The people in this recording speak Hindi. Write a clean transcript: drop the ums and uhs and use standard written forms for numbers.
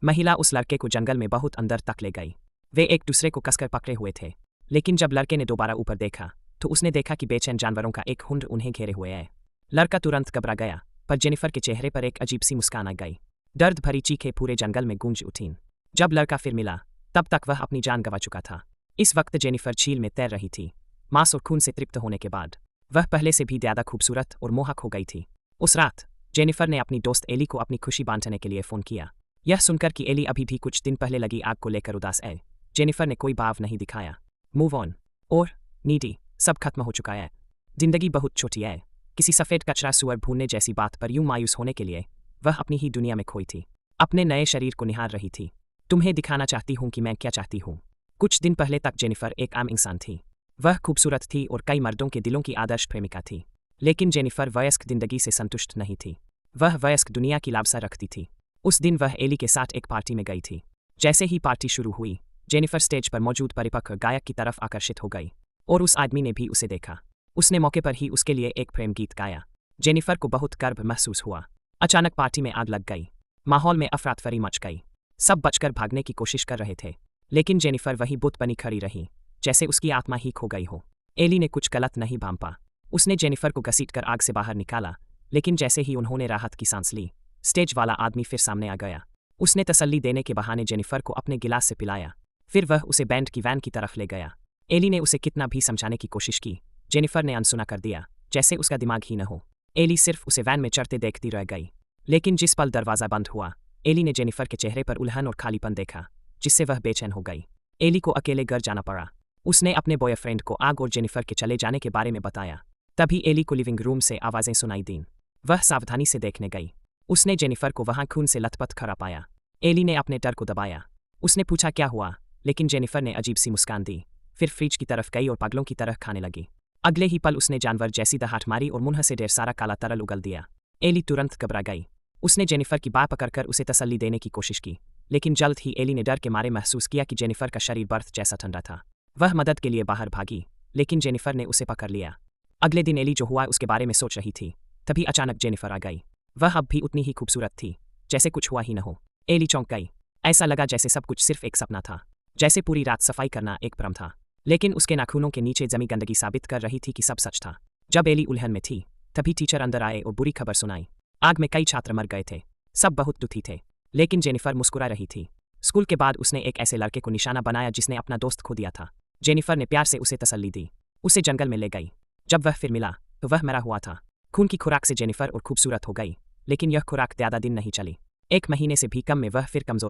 महिला उस लड़के को जंगल में बहुत अंदर तक ले गई। वे एक दूसरे को कसकर पकड़े हुए थे, लेकिन जब लड़के ने दोबारा ऊपर देखा तो उसने देखा कि बेचैन जानवरों का एक झुंड उन्हें घेरे हुए है। लड़का तुरंत घबरा गया, पर जेनिफर के चेहरे पर एक अजीब सी मुस्कान आ गई। दर्द भरी चीखें पूरे जंगल में गूंज उठीं। जब लड़का फिर मिला तब तक वह अपनी जान गंवा चुका था। इस वक्त जेनिफर झील में तैर रही थी। मांस और खून से तृप्त होने के बाद वह पहले से भी ज़्यादा खूबसूरत और मोहक हो गई थी। उस रात जेनिफर ने अपनी दोस्त एली को अपनी खुशी बांटने के लिए फ़ोन किया। यह सुनकर कि एली अभी भी कुछ दिन पहले लगी आग को लेकर उदास है, जेनिफर ने कोई भाव नहीं दिखाया। मूव ऑन और नीडी, सब खत्म हो चुका है। जिंदगी बहुत छोटी है। किसी सफ़ेद कचरा सुअर भूनने जैसी बात पर यूं मायूस होने के लिए वह अपनी ही दुनिया में खोई थी। अपने नए शरीर को निहार रही थी। तुम्हें दिखाना चाहती हूँ कि मैं क्या चाहती हूँ। कुछ दिन पहले तक जेनिफर एक आम इंसान थी। वह खूबसूरत थी और कई मर्दों के दिलों की आदर्श प्रेमिका थी। लेकिन जेनिफर वयस्क जिंदगी से संतुष्ट नहीं थी। वह वयस्क दुनिया की लालसा रखती थी। उस दिन वह एली के साथ एक पार्टी में गई थी। जैसे ही पार्टी शुरू हुई, जेनिफर स्टेज पर मौजूद परिपक्व गायक की तरफ आकर्षित हो गई और उस आदमी ने भी उसे देखा। उसने मौके पर ही उसके लिए एक प्रेम गीत गाया। जेनिफर को बहुत गर्व महसूस हुआ। अचानक पार्टी में आग लग गई। माहौल में अफरातफरी मच गई। सब बचकर भागने की कोशिश कर रहे थे, लेकिन जेनिफर वही बुत बनी खड़ी रही, जैसे उसकी आत्मा ही खो गई हो। एली ने कुछ गलत नहीं भांपा। उसने जेनिफर को घसीटकर आग से बाहर निकाला, लेकिन जैसे ही उन्होंने राहत की सांस ली, स्टेज वाला आदमी फिर सामने आ गया। उसने तसल्ली देने के बहाने जेनिफर को अपने गिलास से पिलाया। फिर वह उसे बैंड की वैन की तरफ ले गया। एली ने उसे कितना भी समझाने की कोशिश की, जेनिफर ने अनसुना कर दिया, जैसे उसका दिमाग ही न हो। एली सिर्फ उसे वैन में चढ़ते देखती रह गई। लेकिन जिस पल दरवाज़ा बंद हुआ, एली ने जेनिफर के चेहरे पर उलझन और खालीपन देखा, जिससे वह बेचैन हो गई। एली को अकेले घर जाना पड़ा। उसने अपने बॉयफ्रेंड को आग और जेनिफर के चले जाने के बारे में बताया। तभी एली को लिविंग रूम से आवाज़ें सुनाई दीं। वह सावधानी से देखने गई। उसने जेनिफर को वहां खून से लथपथ खड़ा पाया। एली ने अपने डर को दबाया। उसने पूछा क्या हुआ, लेकिन जेनिफर ने अजीब सी मुस्कान दी। फिर फ्रिज की तरफ गई और पागलों की तरह खाने लगी। अगले ही पल उसने जानवर जैसी दहाड़ मारी और मुंह से ढेर सारा काला तरल उगल दिया। एली तुरंत घबरा गई। उसने जेनिफर की बाह पकड़कर उसे तसल्ली देने की कोशिश की, लेकिन जल्द ही एली ने डर के मारे महसूस किया कि जेनिफर का शरीर बर्फ जैसा ठंडा था। वह मदद के लिए बाहर भागी, लेकिन जेनिफर ने उसे पकड़ लिया। अगले दिन एली जो हुआ उसके बारे में सोच रही थी, तभी अचानक जेनिफर आ गई। वह अब भी उतनी ही खूबसूरत थी, जैसे कुछ हुआ ही न हो। एली चौंक गई। ऐसा लगा जैसे सब कुछ सिर्फ एक सपना था, जैसे पूरी रात सफाई करना एक भ्रम था। लेकिन उसके नाखूनों के नीचे जमी गंदगी साबित कर रही थी कि सब सच था। जब एली उलझन में थी, तभी टीचर अंदर आए और बुरी खबर सुनाई। आग में कई छात्र मर गए थे। सब बहुत दुखी थे, लेकिन जेनिफर मुस्कुरा रही थी। स्कूल के बाद उसने एक ऐसे लड़के को निशाना बनाया जिसने अपना दोस्त खो दिया था। जेनिफर ने प्यार से उसे तसल्ली दी, उसे जंगल में ले गई। जब वह फिर मिला तो वह मरा हुआ था। खून की खुराक से जेनिफर और खूबसूरत हो गई, लेकिन यह खुराक ज़्यादा दिन नहीं चली। 1 महीने से भी कम में वह फिर कमजोर